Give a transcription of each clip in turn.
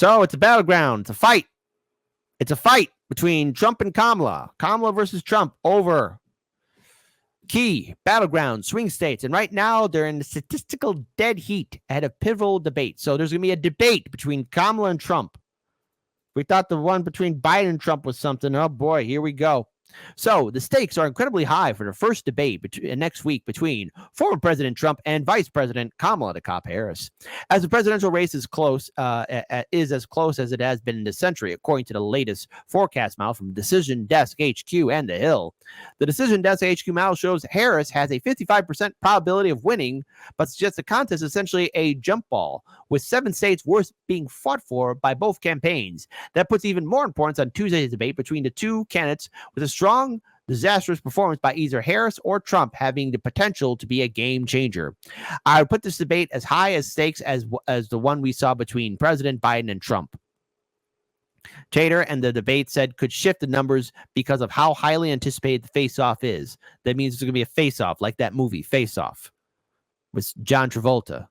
So it's a battleground. It's a fight. It's a fight between Trump and Kamala. Kamala versus Trump over key battleground swing states. And right now they're in the statistical dead heat ahead of pivotal debate. So there's going to be a debate between Kamala and Trump. We thought the one between Biden and Trump was something. Oh boy, here we go. So the stakes are incredibly high for the first debate next week between former President Trump and Vice President Kamala Harris. As the presidential race is as close as it has been in this century, according to the latest forecast model from Decision Desk HQ and The Hill. The Decision Desk HQ model shows Harris has a 55% probability of winning, but suggests the contest is essentially a jump ball, with 7 states worth being fought for by both campaigns. That puts even more importance on Tuesday's debate between the two candidates, with a strong, disastrous performance by either Harris or Trump having the potential to be a game changer. I would put this debate as high as stakes as the one we saw between President Biden and Trump. Chater and the debate said could shift the numbers because of how highly anticipated the face-off is. That means there's going to be a face-off, like that movie, Face-Off, with John Travolta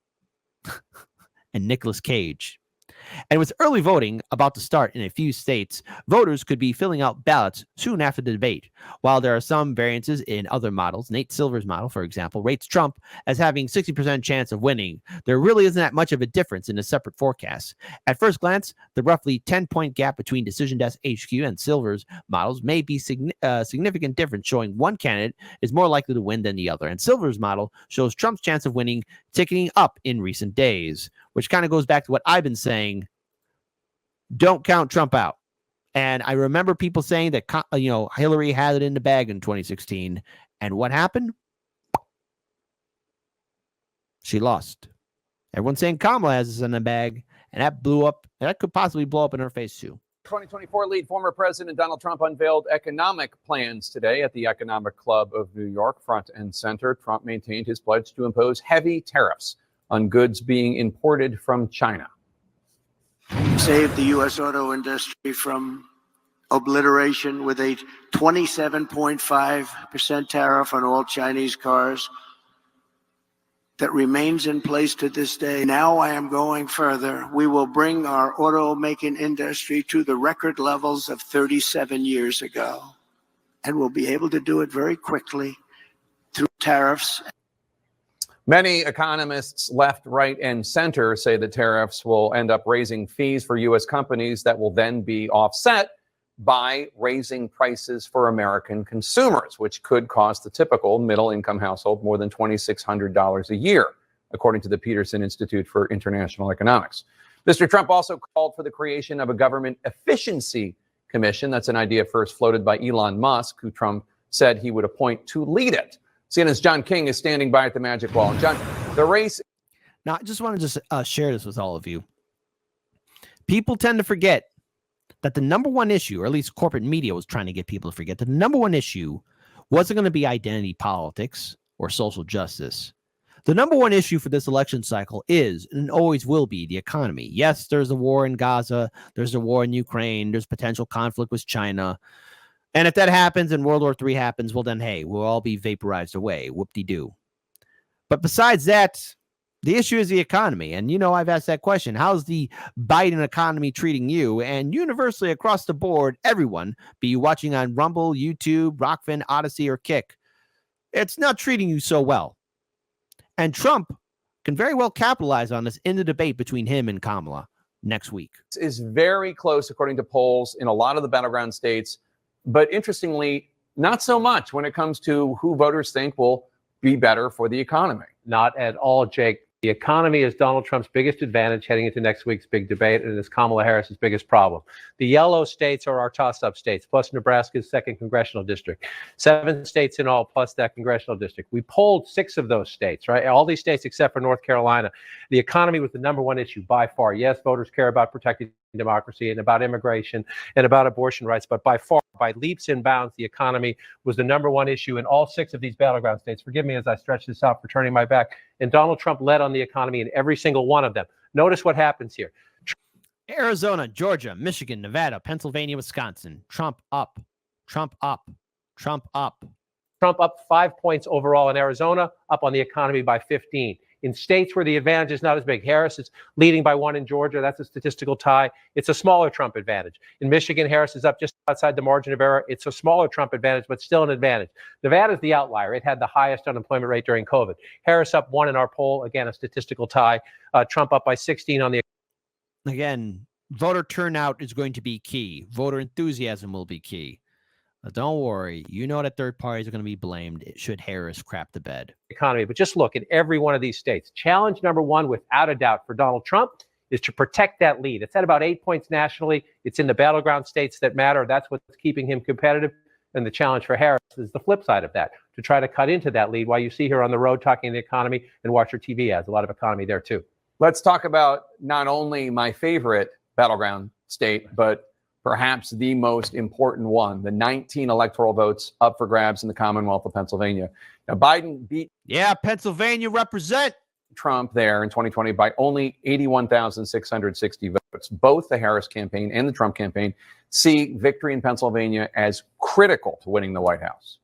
and Nicolas Cage. And with early voting about to start in a few states, voters could be filling out ballots soon after the debate. While there are some variances in other models, Nate Silver's model, for example, rates Trump as having 60% chance of winning. There really isn't that much of a difference in the separate forecasts. At first glance, the roughly 10-point gap between Decision Desk HQ and Silver's models may be significant difference, showing one candidate is more likely to win than the other. And Silver's model shows Trump's chance of winning ticking up in recent days, which kind of goes back to what I've been saying. Don't count Trump out. And I remember people saying that, Hillary had it in the bag in 2016. And what happened? She lost. Everyone's saying Kamala has this in the bag, and that blew up. That could possibly blow up in her face, too. 2024 lead former President Donald Trump unveiled economic plans today at the Economic Club of New York, front and center. Trump maintained his pledge to impose heavy tariffs on goods being imported from China. Save the U.S. auto industry from obliteration with a 27.5% tariff on all Chinese cars that remains in place to this day. Now I am going further. We will bring our automaking industry to the record levels of 37 years ago, and we'll be able to do it very quickly through tariffs. Many economists, left, right, and center, say the tariffs will end up raising fees for U.S. companies that will then be offset by raising prices for American consumers, which could cost the typical middle-income household more than $2,600 a year, according to the Peterson Institute for International Economics. Mr. Trump also called for the creation of a government efficiency commission. That's an idea first floated by Elon Musk, who Trump said he would appoint to lead it. CNN's John King is standing by at the Magic Wall. John, the race. Now, I just want to share this with all of you. People tend to forget that the number one issue, or at least corporate media was trying to get people to forget, that the number one issue wasn't going to be identity politics or social justice. The number one issue for this election cycle is, and always will be, the economy. Yes, there's a war in Gaza. There's a war in Ukraine. There's potential conflict with China. And if that happens and World War III happens, well, then, hey, we'll all be vaporized away. Whoop-de-doo. But besides that, the issue is the economy. And, I've asked that question. How's the Biden economy treating you? And universally across the board, everyone, be you watching on Rumble, YouTube, Rockfin, Odyssey, or Kick, it's not treating you so well. And Trump can very well capitalize on this in the debate between him and Kamala next week. This is very close, according to polls, in a lot of the battleground states. But interestingly, not so much when it comes to who voters think will be better for the economy. Not at all, Jake. The economy is Donald Trump's biggest advantage heading into next week's big debate, and it's Kamala Harris's biggest problem. The yellow states are our toss-up states, plus Nebraska's second congressional district. 7 states in all, plus that congressional district. We polled 6 of those states, right? All these states except for North Carolina. The economy was the number one issue by far. Yes, voters care about protecting democracy and about immigration and about abortion rights, but by far, by leaps and bounds, the economy was the number one issue in all 6 of these battleground states. Forgive me as I stretch this out for turning my back. And Donald Trump led on the economy in every single one of them. Notice what happens here. Arizona, Georgia, Michigan, Nevada, Pennsylvania, Wisconsin. Trump up, Trump up, Trump up. Trump up 5 points overall in Arizona, up on the economy by 15. In states where the advantage is not as big, Harris is leading by 1 in Georgia. That's a statistical tie. It's a smaller Trump advantage. In Michigan, Harris is up just outside the margin of error. It's a smaller Trump advantage, but still an advantage. Nevada's the outlier. It had the highest unemployment rate during COVID. Harris up 1 in our poll. Again, a statistical tie. Trump up by 16 on the. Again, voter turnout is going to be key. Voter enthusiasm will be key. But don't worry. You know that third parties are going to be blamed should Harris crap the bed. Economy. But just look at every one of these states. Challenge number one, without a doubt, for Donald Trump is to protect that lead. It's at about 8 points nationally. It's in the battleground states that matter. That's what's keeping him competitive. And the challenge for Harris is the flip side of that, to try to cut into that lead while you see her on the road talking the economy and watch her TV ads. A lot of economy there, too. Let's talk about not only my favorite battleground state, but perhaps the most important one, the 19 electoral votes up for grabs in the Commonwealth of Pennsylvania. Now, Biden beat Pennsylvania represent Trump there in 2020 by only 81,660 votes. Both the Harris campaign and the Trump campaign see victory in Pennsylvania as critical to winning the White House.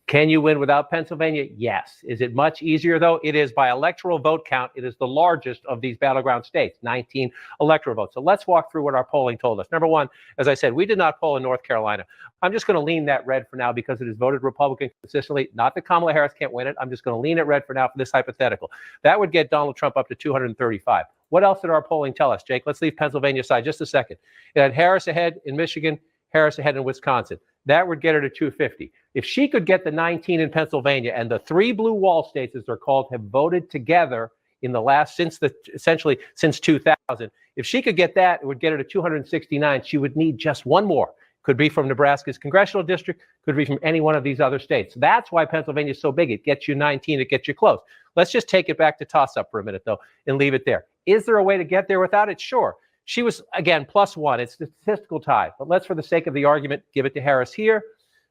Can you win without Pennsylvania? Yes. Is it much easier, though? It is by electoral vote count. It is the largest of these battleground states, 19 electoral votes. So let's walk through what our polling told us. Number one, as I said, we did not poll in North Carolina. I'm just going to lean that red for now because it has voted Republican consistently. Not that Kamala Harris can't win it. I'm just going to lean it red for now for this hypothetical. That would get Donald Trump up to 235. What else did our polling tell us, Jake? Let's leave Pennsylvania aside just a second. It had Harris ahead in Michigan, Harris ahead in Wisconsin. That would get her to 250. If she could get the 19 in Pennsylvania, and the 3 blue wall states, as they're called, have voted together in the last, essentially since 2000. If she could get that, it would get her to 269. She would need just one more. Could be from Nebraska's congressional district, could be from any one of these other states. That's why Pennsylvania is so big. It gets you 19, it gets you close. Let's just take it back to toss-up for a minute, though, and leave it there. Is there a way to get there without it? Sure. She was, again, +1. It's a statistical tie. But let's, for the sake of the argument, give it to Harris here.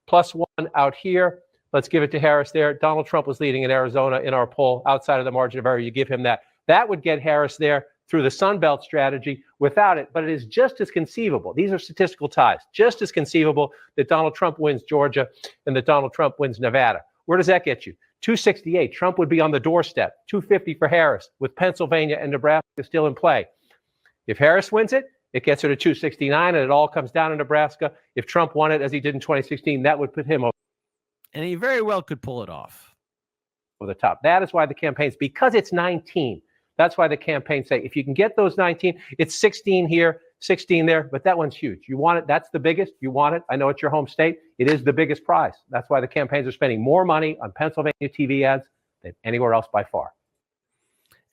+1 out here. Let's give it to Harris there. Donald Trump was leading in Arizona in our poll outside of the margin of error. You give him that. That would get Harris there through the Sun Belt strategy without it. But it is just as conceivable. These are statistical ties. Just as conceivable that Donald Trump wins Georgia and that Donald Trump wins Nevada. Where does that get you? 268. Trump would be on the doorstep. 250 for Harris with Pennsylvania and Nebraska still in play. If Harris wins it, it gets her to 269, and it all comes down to Nebraska. If Trump won it, as he did in 2016, that would put him over. And he very well could pull it off. Over the top. That is why the campaigns, because it's 19, that's why the campaigns say, if you can get those 19, it's 16 here, 16 there, but that one's huge. You want it. That's the biggest. You want it. I know it's your home state. It is the biggest prize. That's why the campaigns are spending more money on Pennsylvania TV ads than anywhere else by far.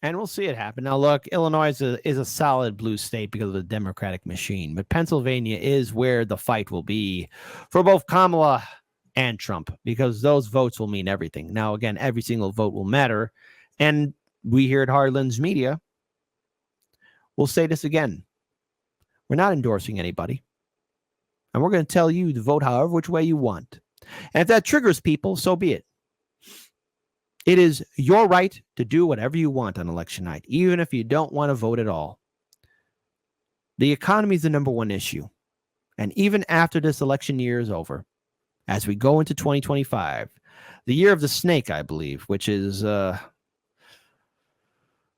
And we'll see it happen. Now, look, Illinois is a solid blue state because of the Democratic machine, but Pennsylvania is where the fight will be for both Kamala and Trump, because those votes will mean everything. Now, again, every single vote will matter. And we here at Hardlands Media will say this again. We're not endorsing anybody. And we're going to tell you to vote however which way you want. And if that triggers people, so be it. It is your right to do whatever you want on election night, even if you don't want to vote at all. The economy is the number one issue. And even after this election year is over, as we go into 2025, the year of the snake, I believe, which is such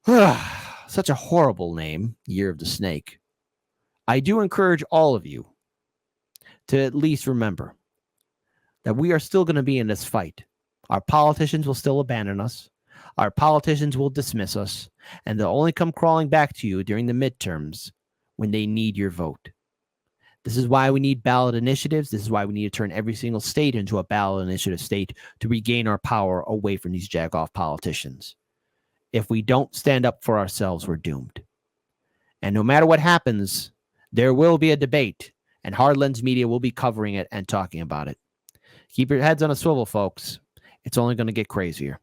a horrible name, Year of the Snake, I do encourage all of you to at least remember that we are still going to be in this fight. Our politicians will still abandon us. Our politicians will dismiss us, and they'll only come crawling back to you during the midterms when they need your vote. This is why we need ballot initiatives. This is why we need to turn every single state into a ballot initiative state to regain our power away from these jagoff politicians. If we don't stand up for ourselves, we're doomed. And no matter what happens, there will be a debate, and Hardlands Media will be covering it and talking about it. Keep your heads on a swivel, folks. It's only going to get crazier.